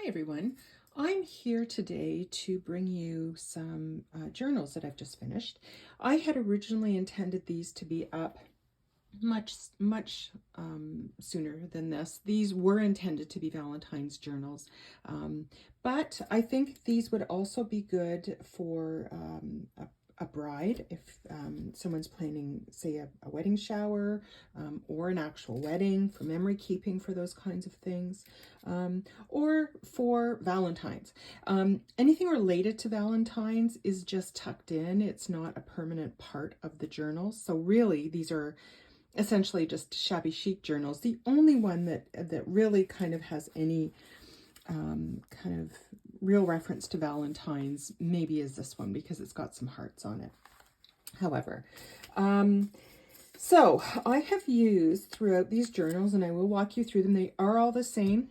Hi everyone, I'm here today to bring you some journals that I've just finished. I had originally intended these to be up much sooner than this. These were intended to be Valentine's journals, but I think these would also be good for a bride if someone's planning, say, a wedding shower or an actual wedding, for memory keeping, for those kinds of things, or for Valentine's. Anything related to Valentine's is just tucked in. It's not a permanent part of the journal. So really, these are essentially just shabby chic journals. The only one that really kind of has any kind of real reference to Valentine's maybe is this one, because it's got some hearts on it. However, so I have used throughout these journals, and I will walk you through them. They are all the same.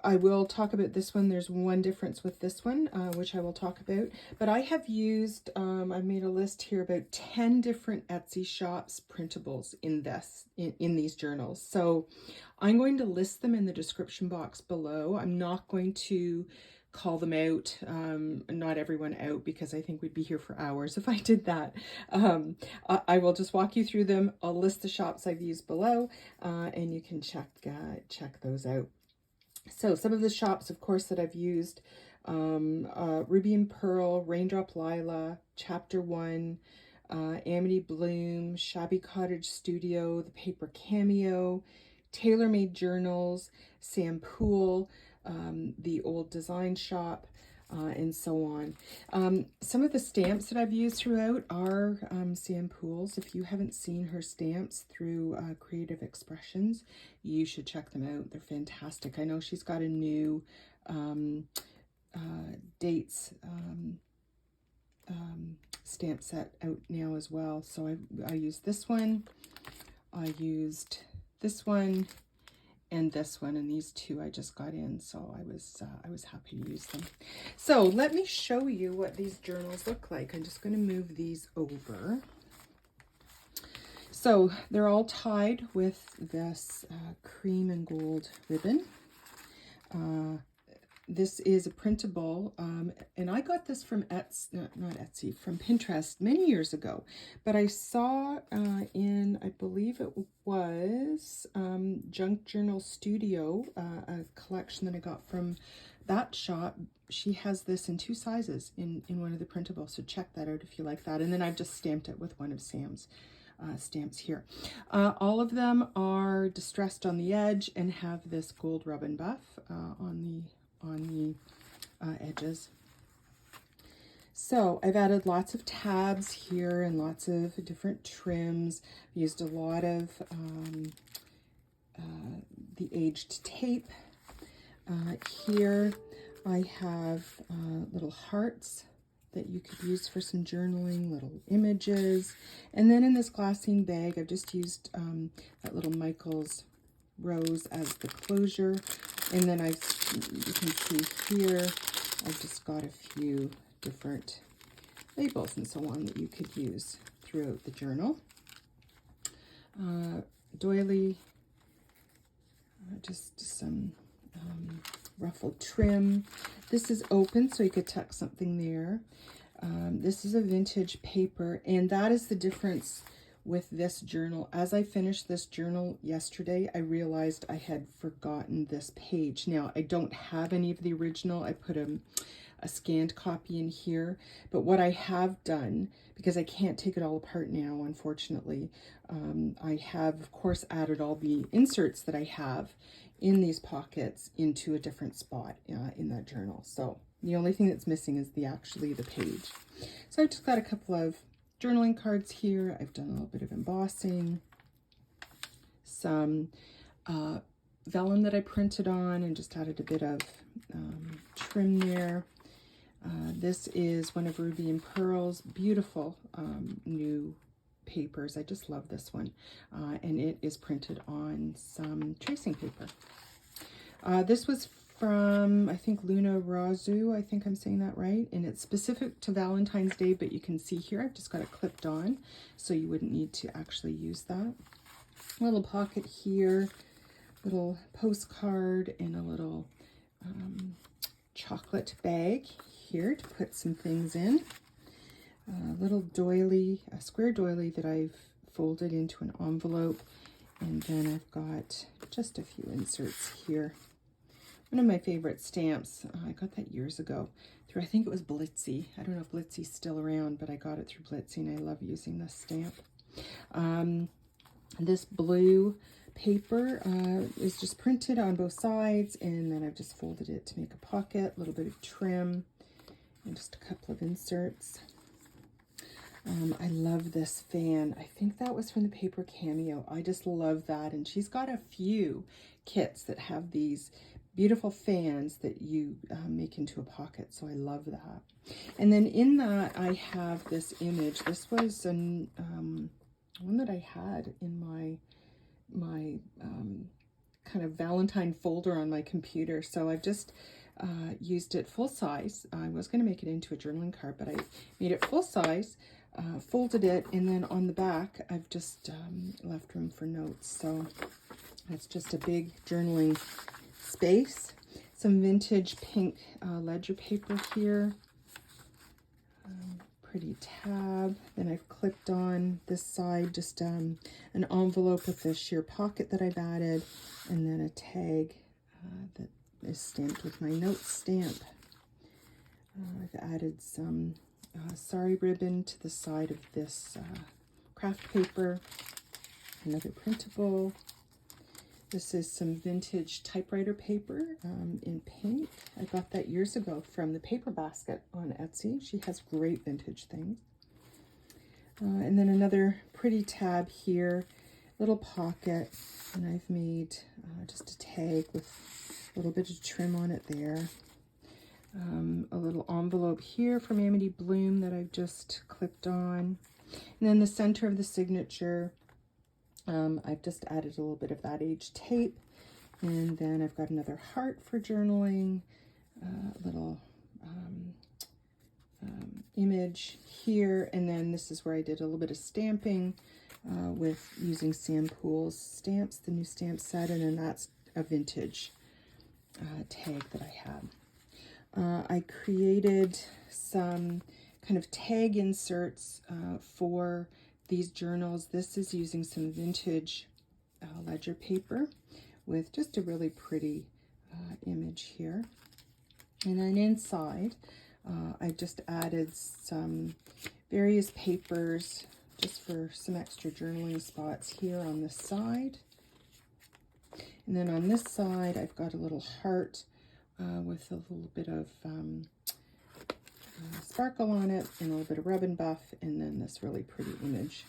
I will talk about this one. There's one difference with this one, which I will talk about. But I have used, I've made a list here, about 10 different Etsy shops printables in these journals. So I'm going to list them in the description box below. I'm not going to call them out, not everyone out, because I think we'd be here for hours if I did that. I will just walk you through them. I'll list the shops I've used below, and you can check those out. So some of the shops, of course, that I've used, Ruby and Pearl, Raindrop Lila, Chapter 1, Amity Bloom, Shabby Cottage Studio, the Paper Cameo, Tailor Made Journals, Poole, the Old Design Shop, and so on. Some of the stamps that I've used throughout are Poole's. If you haven't seen her stamps through Creative Expressions, you should check them out. They're fantastic. I know she's got a new dates stamp set out now as well. So I used this one, I used this one, and this one, and these two I just got in, so I was happy to use them. So let me show you what these journals look like. I'm just going to move these over. So they're all tied with this cream and gold ribbon. This is a printable, and I got this from not Etsy, from Pinterest many years ago. But I saw in, I believe it was Junk Journal Studio, a collection that I got from that shop. She has this in 2 sizes in one of the printables, so check that out if you like that. And then I've just stamped it with one of Sam's stamps here. All of them are distressed on the edge and have this gold rub and buff on the edges. So I've added lots of tabs here and lots of different trims. I've used a lot of the aged tape. Here I have little hearts that you could use for some journaling, little images. And then in this glassine bag, I've just used that little Michael's rose as the closure. And then you can see here, I've just got a few different labels and so on that you could use throughout the journal. Doily, just some ruffled trim. This is open, so you could tuck something there. This is a vintage paper, and that is the difference with this journal. As I finished this journal yesterday, I realized I had forgotten this page. Now, I don't have any of the original. I put a scanned copy in here, but what I have done, because I can't take it all apart now, unfortunately, I have, of course, added all the inserts that I have in these pockets into a different spot in that journal. So the only thing that's missing is actually the page. So I've just got a couple of journaling cards here. I've done a little bit of embossing, some vellum that I printed on and just added a bit of trim there. This is one of Ruby and Pearl's beautiful new papers. I just love this one, and it is printed on some tracing paper. This was from, I think, Luna Razu, I think I'm saying that right, and it's specific to Valentine's Day, but you can see here I've just got it clipped on, so you wouldn't need to actually use that. A little pocket here, little postcard and a little chocolate bag here to put some things in. A little doily, a square doily that I've folded into an envelope, and then I've got just a few inserts here. One of my favorite stamps, I got that years ago through, I think it was Blitzy. I don't know if Blitzy's still around, but I got it through Blitzy and I love using this stamp. This blue paper is just printed on both sides, and then I've just folded it to make a pocket, a little bit of trim, and just a couple of inserts. I love this fan. I think that was from the Paper Cameo. I just love that. And she's got a few kits that have these beautiful fans that you make into a pocket. So I love that. And then in that, I have this image. This was one that I had in my kind of Valentine folder on my computer. So I've just used it full size. I was going to make it into a journaling card, but I made it full size. Folded it, and then on the back I've just left room for notes. So that's just a big journaling space. Some vintage pink ledger paper here. Pretty tab. Then I've clipped on this side just an envelope with a sheer pocket that I've added, and then a tag that is stamped with my note stamp. I've added some sari ribbon to the side of this craft paper. Another printable. This is some vintage typewriter paper in pink. I got that years ago from the Paper Basket on Etsy. She has great vintage things. And then another pretty tab here, little pocket, and I've made just a tag with a little bit of trim on it there. A little envelope here from Amity Bloom that I've just clipped on. And then the center of the signature, I've just added a little bit of that age tape. And then I've got another heart for journaling, little image here. And then this is where I did a little bit of stamping with using Sam Poole's stamps, the new stamp set. And then that's a vintage tag that I had. I created some kind of tag inserts for these journals. This is using some vintage ledger paper with just a really pretty image here. And then inside, I just added some various papers just for some extra journaling spots here on this side. And then on this side, I've got a little heart with a little bit of sparkle on it and a little bit of rub and buff, and then this really pretty image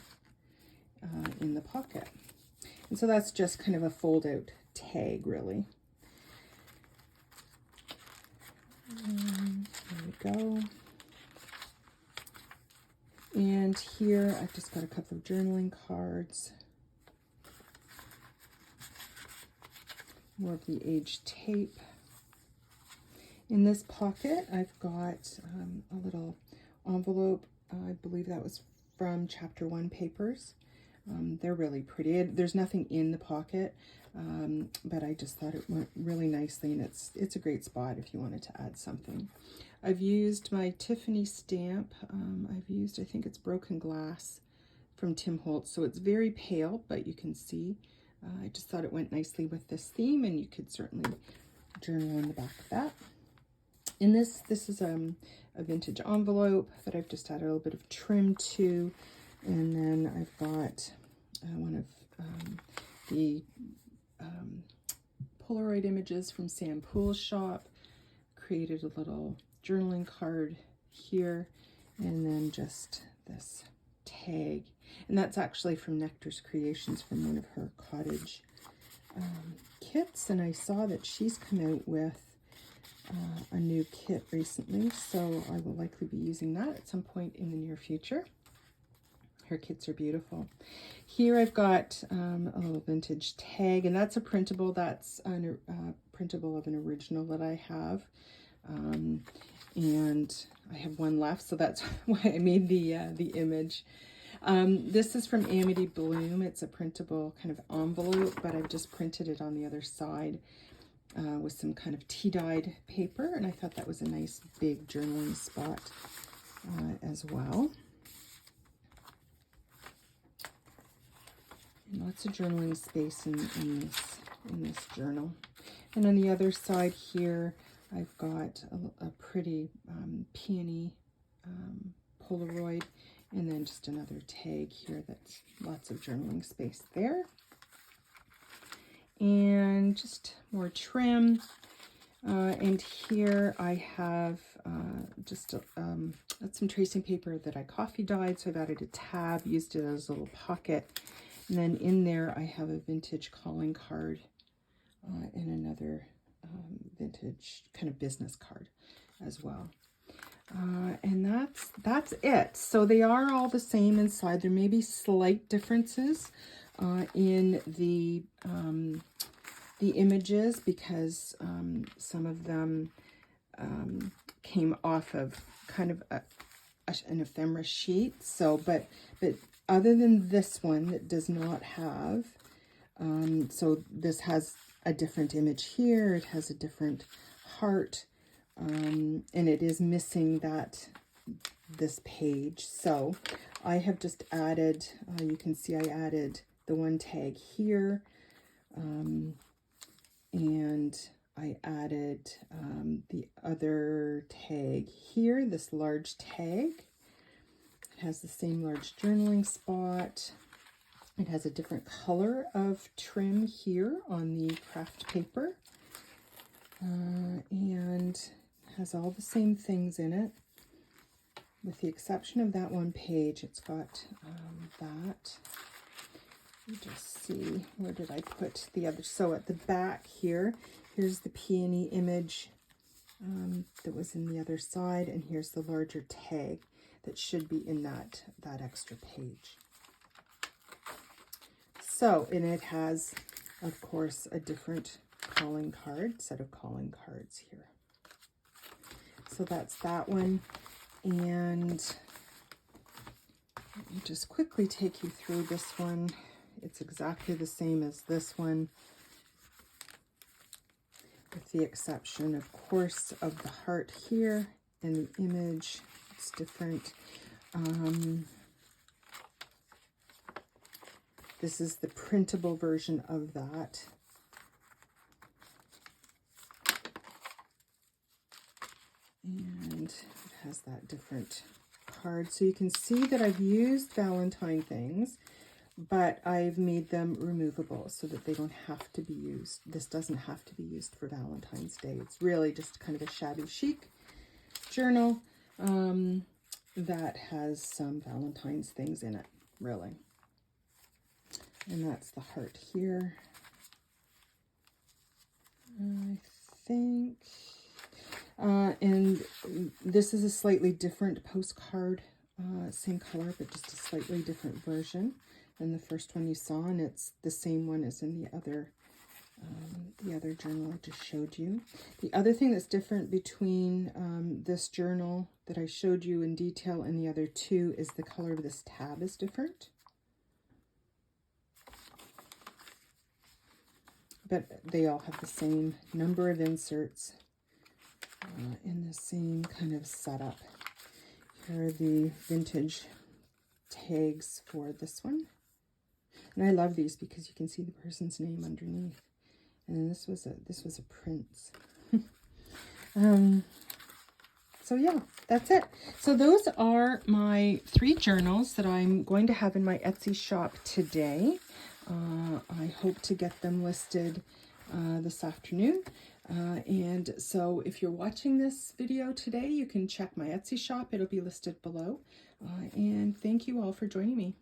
in the pocket. And so that's just kind of a fold out tag, really. There we go. And here I've just got a couple of journaling cards. More of the age tape. In this pocket, I've got a little envelope. I believe that was from Chapter 1 papers. They're really pretty. There's nothing in the pocket, but I just thought it went really nicely, and it's a great spot if you wanted to add something. I've used my Tiffany stamp. I think it's Broken Glass from Tim Holtz, so it's very pale, but you can see. I just thought it went nicely with this theme, and you could certainly journal on the back of that. In this is a vintage envelope that I've just added a little bit of trim to, and then I've got one of the Polaroid images from Sam Poole's shop. Created a little journaling card here, and then just this tag, and that's actually from Nectar's Creations, from one of her Cottage kits, and I saw that she's come out with a new kit recently, so I will likely be using that at some point in the near future. Her kits are beautiful. Here I've got a little vintage tag, and that's a printable. That's a printable of an original that I have, and I have one left, so that's why I made the image. This is from Amity Bloom. It's a printable kind of envelope, but I've just printed it on the other side with some kind of tea-dyed paper, and I thought that was a nice big journaling spot as well. And lots of journaling space in this journal. And on the other side here, I've got a pretty peony Polaroid, and then just another tag here that's lots of journaling space there. And just more trim. And here I have just some tracing paper that I coffee dyed, so I've added a tab, used it as a little pocket. And then in there I have a vintage calling card and another vintage kind of business card as well. And that's it. So they are all the same inside. There may be slight differences in the images because some of them came off of kind of an ephemera sheet. So, but other than this one that does not have, so this has a different image here. It has a different heart. And it is missing this page. So I have just added, you can see I added the one tag here, and I added the other tag here, this large tag. It has the same large journaling spot. It has a different color of trim here on the craft paper, and has all the same things in it, with the exception of that one page. It's got that. You just see, where did I put the other? So at the back here, here's the peony image that was in the other side, and here's the larger tag that should be in that extra page. So, and it has, of course, a different set of calling cards here. So that's that one. And let me just quickly take you through this one. It's exactly the same as this one, with the exception, of course, of the heart here and the image. It's different. This is the printable version of that. And it has that different card. So you can see that I've used valentine things, but I've made them removable so that they don't have to be used. This doesn't have to be used for Valentine's Day. It's really just kind of a shabby chic journal that has some Valentine's things in it, really. And that's the heart here, I think. And this is a slightly different postcard, same color, but just a slightly different version than the first one you saw, and it's the same one as in the other journal I just showed you. The other thing that's different between this journal that I showed you in detail and the other two is the color of this tab is different. But they all have the same number of inserts in the same kind of setup. Here are the vintage tags for this one. And I love these because you can see the person's name underneath. And then this was a prince. So yeah, that's it. So those are my 3 journals that I'm going to have in my Etsy shop today. I hope to get them listed this afternoon. And so if you're watching this video today, you can check my Etsy shop. It'll be listed below. And thank you all for joining me.